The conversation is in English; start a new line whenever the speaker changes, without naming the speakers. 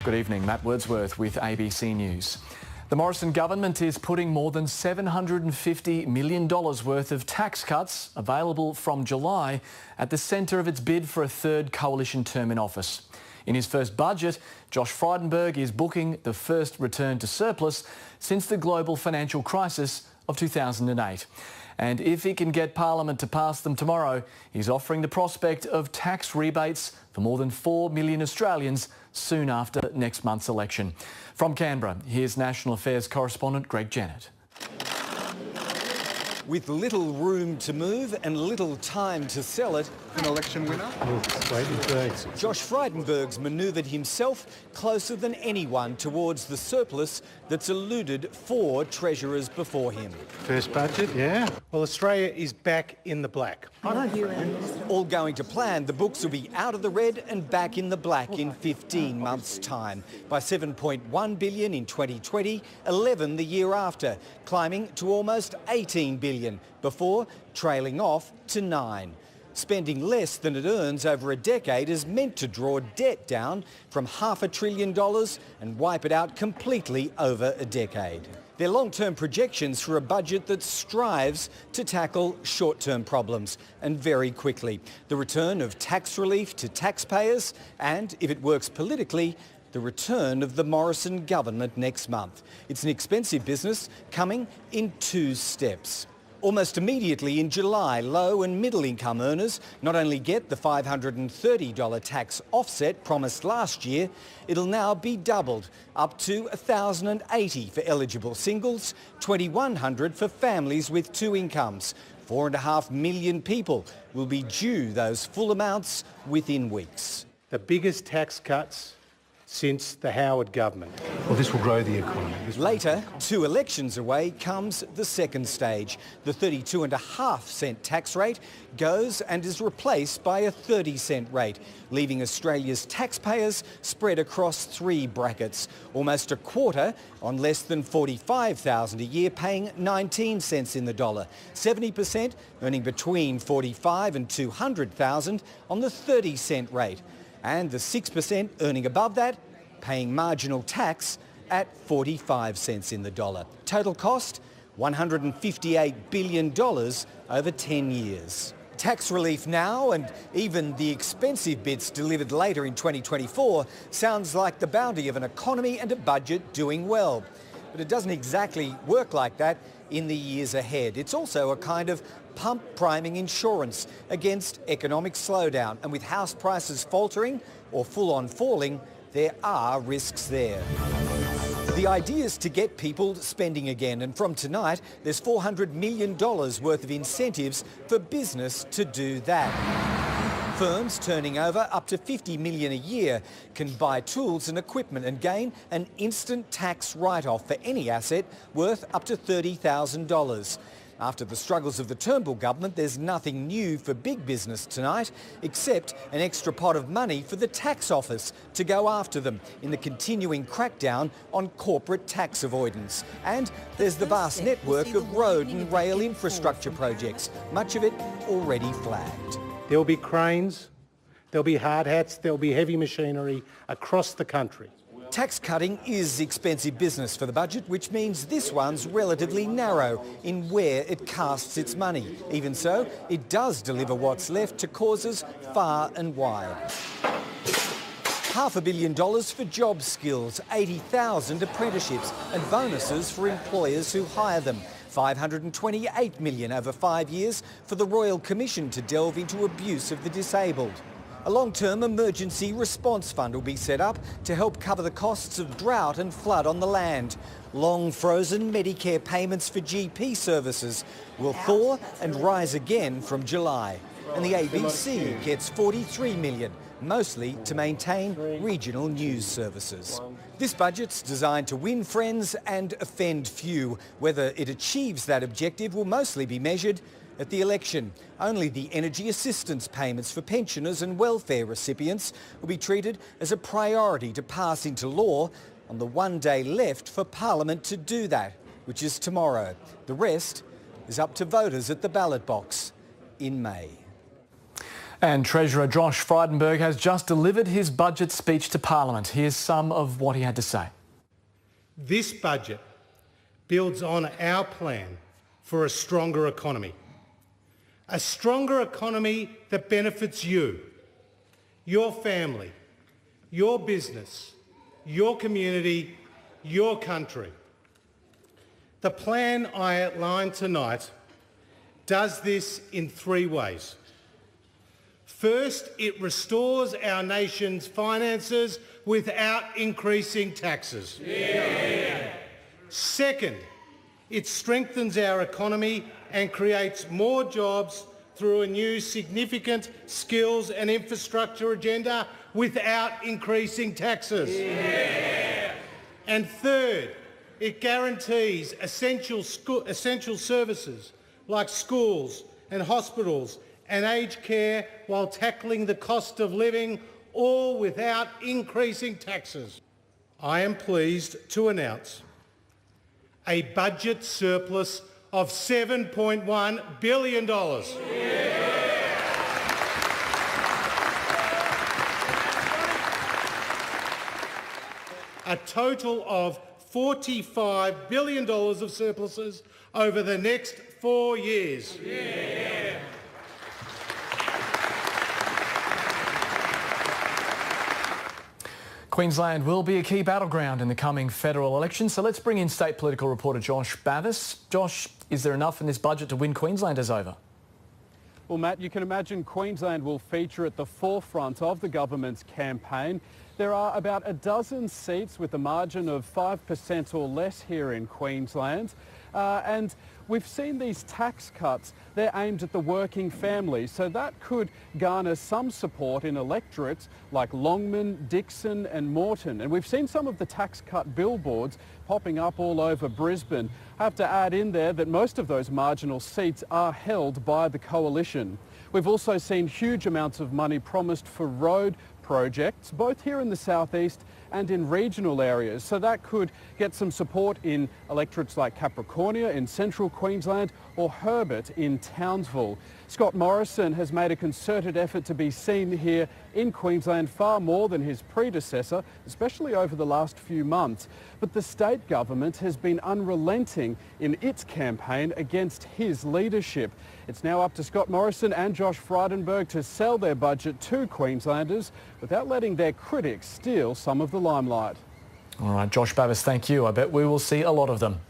Good evening, Matt Wordsworth with ABC News. The Morrison government is putting more than $750 million worth of tax cuts available from July at the centre of its bid for a third coalition term in office. In his first budget, Josh Frydenberg is booking the first return to surplus since the global financial crisis of 2008. And if he can get Parliament to pass them tomorrow, he's offering the prospect of tax rebates for more than 4 million Australians soon after next month's election. From Canberra, here's National Affairs correspondent Greg Jennett.
With little room to move and little time to sell it,
an election winner?
Josh Frydenberg's manoeuvred himself closer than anyone towards the surplus that's eluded 4 treasurers before him.
First budget, yeah. Well, Australia is back in the black.
All going to plan, the books will be out of the red and back in the black in 15 months' time. By $7.1 billion in 2020, 11 the year after, climbing to almost $18 billion before trailing off to 9. Spending less than it earns over a decade is meant to draw debt down from $500 billion and wipe it out completely over a decade. They're long-term projections for a budget that strives to tackle short-term problems, and very quickly. The return of tax relief to taxpayers and, if it works politically, the return of the Morrison government next month. It's an expensive business coming in 2 steps. Almost immediately in July, low and middle income earners not only get the $530 tax offset promised last year, it'll now be doubled, up to $1,080 for eligible singles, $2,100 for families with 2 incomes. 4.5 million people will be due those full amounts within weeks.
The biggest tax cuts since the Howard government.
Well, this will grow the economy.
Later, 2 elections away, comes the second stage. The 32.5-cent tax rate goes and is replaced by a 30-cent rate, leaving Australia's taxpayers spread across 3 brackets. Almost a quarter on less than $45,000 a year, paying 19 cents in the dollar. 70% earning between $45,000 and $200,000 on the 30-cent rate. And the 6% earning above that, paying marginal tax at 45 cents in the dollar. Total cost, $158 billion over 10 years. Tax relief now, and even the expensive bits delivered later in 2024, sounds like the bounty of an economy and a budget doing well. But it doesn't exactly work like that in the years ahead. It's also a kind of pump priming insurance against economic slowdown. And with house prices faltering or full-on falling, there are risks there. The idea is to get people spending again, and from tonight there's $400 million worth of incentives for business to do that. Firms turning over up to $50 million a year can buy tools and equipment and gain an instant tax write-off for any asset worth up to $30,000. After the struggles of the Turnbull government, there's nothing new for big business tonight, except an extra pot of money for the tax office to go after them in the continuing crackdown on corporate tax avoidance. And there's the vast network of road and rail infrastructure projects, much of it already flagged.
There'll be cranes, there'll be hard hats, there'll be heavy machinery across the country.
Tax cutting is expensive business for the budget, which means this one's relatively narrow in where it casts its money. Even so, it does deliver what's left to causes far and wide. $500 million for job skills, 80,000 apprenticeships and bonuses for employers who hire them. $528 million over 5 years for the Royal Commission to delve into abuse of the disabled. A long-term emergency response fund will be set up to help cover the costs of drought and flood on the land. Long-frozen Medicare payments for GP services will thaw and rise again from July. And the ABC gets $43 million, mostly to maintain regional news services. This budget's designed to win friends and offend few. Whether it achieves that objective will mostly be measured at the election. Only the energy assistance payments for pensioners and welfare recipients will be treated as a priority to pass into law on the one day left for Parliament to do that, which is tomorrow. The rest is up to voters at the ballot box in May.
And Treasurer Josh Frydenberg has just delivered his budget speech to Parliament. Here's some of what he had to say.
This budget builds on our plan for a stronger economy. A stronger economy that benefits you, your family, your business, your community, your country. The plan I outlined tonight does this in 3 ways. First, it restores our nation's finances without increasing taxes. Yeah. Second, it strengthens our economy and creates more jobs through a new significant skills and infrastructure agenda without increasing taxes. Yeah. And third, it guarantees essential services like schools and hospitals and aged care while tackling the cost of living, all without increasing taxes. I am pleased to announce a budget surplus of $7.1 billion. A total of $45 billion of surpluses over the next 4 years. Yeah.
Queensland will be a key battleground in the coming federal election, so let's bring in state political reporter Josh Bavis. Josh, is there enough in this budget to win Queenslanders over?
Well, Matt, you can imagine Queensland will feature at the forefront of the government's campaign. There are about a dozen seats with a margin of 5% or less here in Queensland. And we've seen these tax cuts. They're aimed at the working family, so that could garner some support in electorates like Longman, Dixon and Moreton. And we've seen some of the tax cut billboards popping up all over Brisbane. I have to add in there that most of those marginal seats are held by the coalition. We've also seen huge amounts of money promised for road projects, both here in the southeast and in regional areas. So that could get some support in electorates like Capricornia in central Queensland or Herbert in Townsville. Scott Morrison has made a concerted effort to be seen here in Queensland far more than his predecessor, especially over the last few months. But the state government has been unrelenting in its campaign against his leadership. It's now up to Scott Morrison and Josh Frydenberg to sell their budget to Queenslanders without letting their critics steal some of the limelight.
All right, Josh Bavis, thank you. I bet we will see a lot of them.